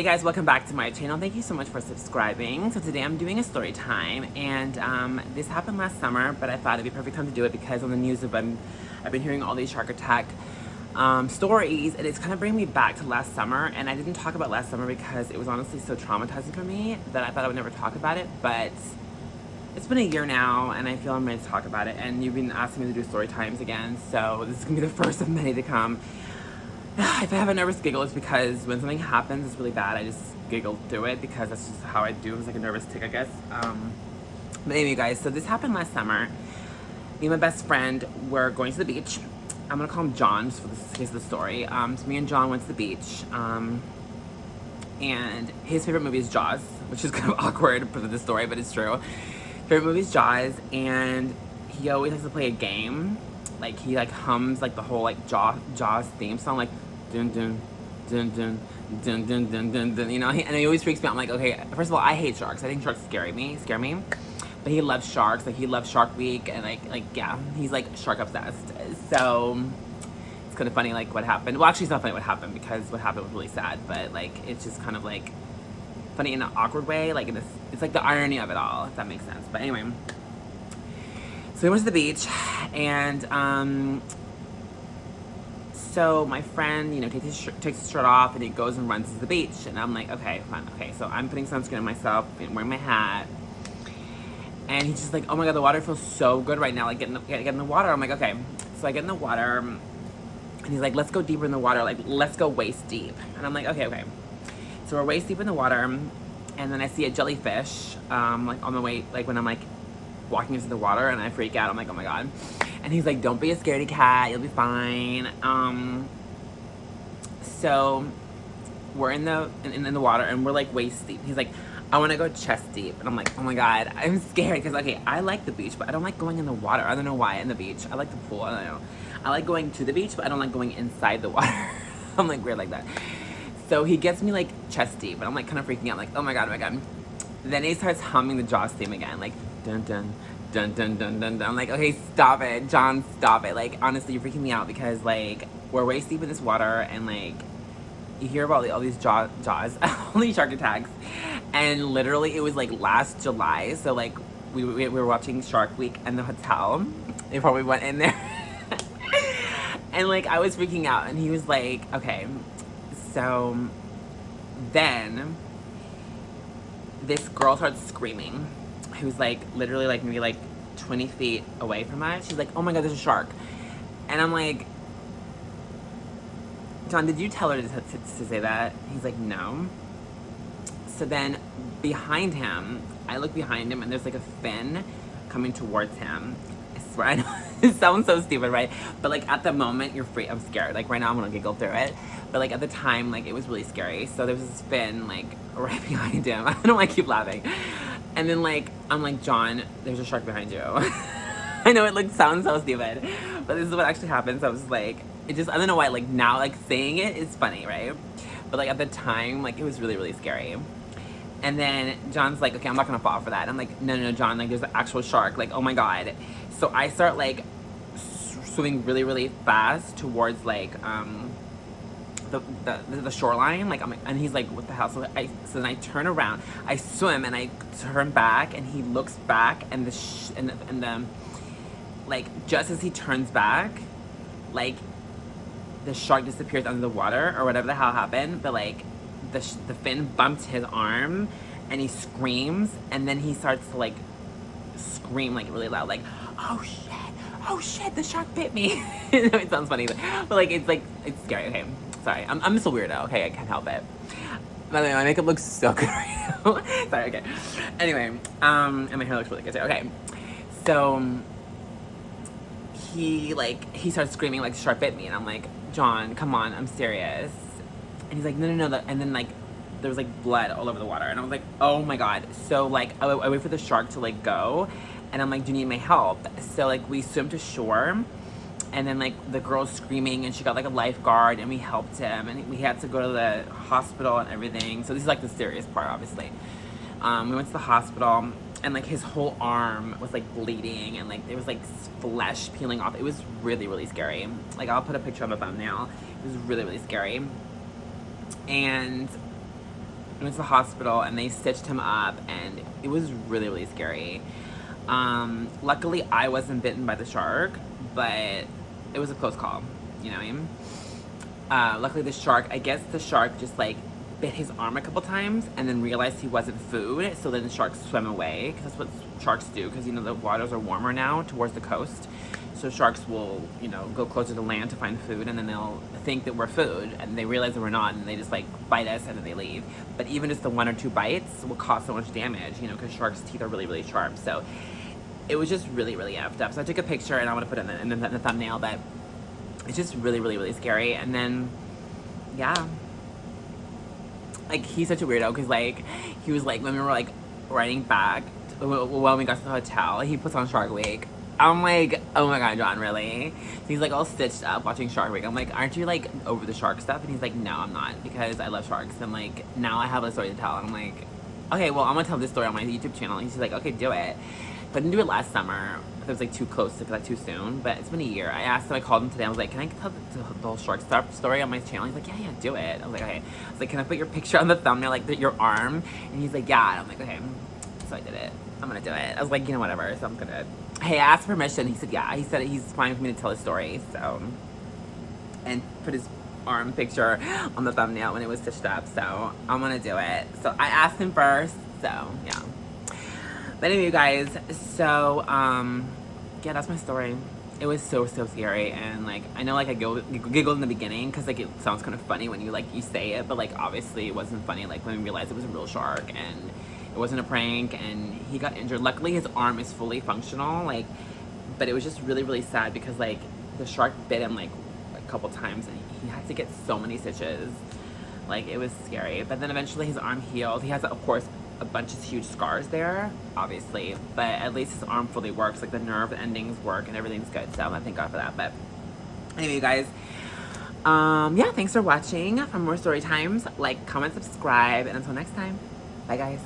Hey guys, welcome back to my channel. Thank you so much for subscribing. So today I'm doing a story time, and this happened last summer, but I thought it'd be a perfect time to do it because on the news I've been hearing all these shark attack stories, and it's kind of bringing me back to last summer. And I didn't talk about last summer because it was honestly so traumatizing for me that I thought I would never talk about it. But it's been a year now, and I feel I'm ready to talk about it. And you've been asking me to do story times again, so this is gonna be the first of many to come. If I have a nervous giggle, it's because when something happens, it's really bad. I just giggle through it because that's just how I do. It's like a nervous tick, I guess. But anyway, guys, so this happened last summer. Me and my best friend were going to the beach. I'm gonna call him John just for the case of the story. So me and John went to the beach, and his favorite movie is Jaws, which is kind of awkward for the story, but it's true. Favorite movie is Jaws, and he always likes to play a game. Like he hums like the whole Jaws theme song, like dun dun dun dun dun dun dun dun dun, you know. And he always freaks me out. I'm like, okay, first of all, I hate sharks. I think sharks scare me. But he loves sharks. Like he loves Shark Week, and yeah, he's like shark obsessed. So it's kind of funny like what happened. Well, actually, it's not funny what happened because what happened was really sad. But like it's just kind of like funny in an awkward way. Like it's like the irony of it all, if that makes sense. But anyway. So we went to the beach, and so my friend, you know, takes his shirt off, and he goes and runs to the beach, and I'm like, okay, fine, okay. So I'm putting sunscreen on myself, wearing my hat, and he's just like, oh my god, the water feels so good right now, like get in the water. I'm like, okay. So I get in the water, and he's like, let's go deeper in the water, like let's go waist deep, and I'm like, okay. So we're waist deep in the water, and then I see a jellyfish, like on the way, like when I'm like walking into the water, and I freak out. I'm like, oh my god. And he's like, don't be a scaredy cat, you'll be fine. So we're in the water, and we're like waist deep. He's like, I want to go chest deep, and I'm like, oh my god, I'm scared because okay, I like the beach, but I don't like going in the water. I don't know why. In the beach, I like the pool. I don't know. I like going to the beach, but I don't like going inside the water. I'm like weird like that. So he gets me like chest deep, and I'm like kind of freaking out, like oh my god. Then he starts humming the Jaws theme again, like dun dun dun dun dun dun dun. I'm like, okay, stop it, John, stop it. Like honestly, you're freaking me out because like we're waist deep in this water, and like you hear about all these jaws, all these shark attacks, and literally it was like last July. So like we were watching Shark Week in the hotel before we went in there, and like I was freaking out, and he was like, okay, so then this girl starts screaming, who's like literally like maybe like 20 feet away from us. She's like, oh my god, there's a shark. And I'm like, John, did you tell her to say that? He's like, no. So then behind him, I look behind him, and there's like a fin coming towards him. I swear, I know it sounds so stupid, right? But like at the moment, I'm scared. Like right now I'm gonna giggle through it. But like at the time, like it was really scary. So there was this fin like right behind him. I don't know why I keep laughing. And then like, I'm like, John, there's a shark behind you. I know it sounds so stupid, but this is what actually happened. So I was like, I don't know why, like now, like saying it is funny, right? But like at the time, like it was really, really scary. And then John's like, okay, I'm not gonna fall for that. I'm like, no, John, like there's an actual shark. Like, oh my god. So I start like swimming really, really fast towards like, the shoreline, like I'm like, and he's like, what the hell? So then I turn around, I swim, and I turn back, and he looks back, and the like just as he turns back, like the shark disappears under the water or whatever the hell happened. But like the fin bumped his arm, and he screams, and then he starts to like scream like really loud, like oh shit, the shark bit me. It sounds funny, but like it's scary. Okay. Sorry, I'm just a weirdo, okay? I can't help it. By the way, my makeup looks so good right now. Sorry, okay. Anyway, and my hair looks really good too. Okay, so he starts screaming like shark bit me, and I'm like, John, come on, I'm serious. And he's like, no. And then like there was like blood all over the water, and I was like, oh my god. So like I wait for the shark to like go, and I'm like, do you need my help? So like we swim to shore. And then like the girl's screaming, and she got like a lifeguard, and we helped him, and we had to go to the hospital and everything. So this is like the serious part, obviously. We went to the hospital, and like his whole arm was like bleeding, and like there was like flesh peeling off. It was really, really scary. Like I'll put a picture of a thumbnail. It was really, really scary. And went to the hospital and they stitched him up, and it was really, really scary. Luckily, I wasn't bitten by the shark, but it was a close call. You know what I mean? Luckily, the shark, I guess the shark just like bit his arm a couple times and then realized he wasn't food. So then the shark swam away, because that's what sharks do, because you know the waters are warmer now towards the coast. So sharks will, you know, go closer to land to find food, and then they'll think that we're food, and they realize that we're not, and they just like bite us and then they leave. But even just the 1 or 2 bites will cause so much damage, you know, because sharks' teeth are really, really sharp. So it was just really, really effed up. So I took a picture and I want to put it in the thumbnail, but it's just really, really, really scary. And then, yeah. Like, he's such a weirdo, because, like, he was, like, when we were, like, riding back, when we got to the hotel, he puts on Shark Week. I'm like, oh my god, John, really? So he's, like, all stitched up watching Shark Week. I'm like, aren't you, like, over the shark stuff? And he's like, no, I'm not, because I love sharks. And, like, now I have a story to tell. And I'm like, okay, well, I'm gonna tell this story on my YouTube channel. And he's like, okay, do it. But I didn't do it last summer. It was, like, too close to, like, too soon. But it's been a year. I asked him, I called him today. I was like, can I tell the whole shark stuff story on my channel? He's like, yeah, do it. I was like, okay. I was like, can I put your picture on the thumbnail, like, your arm? And he's like, yeah. And I'm like, okay. So I did it. I'm gonna do it. I was like, you know, whatever. So I'm gonna. Hey, I asked permission. He said, yeah. He said he's fine with me to tell his story. So. And put his arm picture on the thumbnail when it was stitched up. So I'm gonna do it. So I asked him first. So, yeah. But anyway, you guys, so, yeah, that's my story. It was so, so scary, and, like, I know, like, I giggled in the beginning, because, like, it sounds kind of funny when you, like, you say it, but, like, obviously it wasn't funny, like, when we realized it was a real shark, and it wasn't a prank, and he got injured. Luckily, his arm is fully functional, like, but it was just really, really sad, because, like, the shark bit him, like, a couple times, and he had to get so many stitches. Like, it was scary, but then eventually his arm healed. He has, of course, a bunch of huge scars there, obviously, but at least his arm fully works. Like, the nerve endings work and everything's good, so I thank God for that. But anyway, you guys, yeah, thanks for watching. For more story times, like, comment, subscribe, and until next time, bye guys.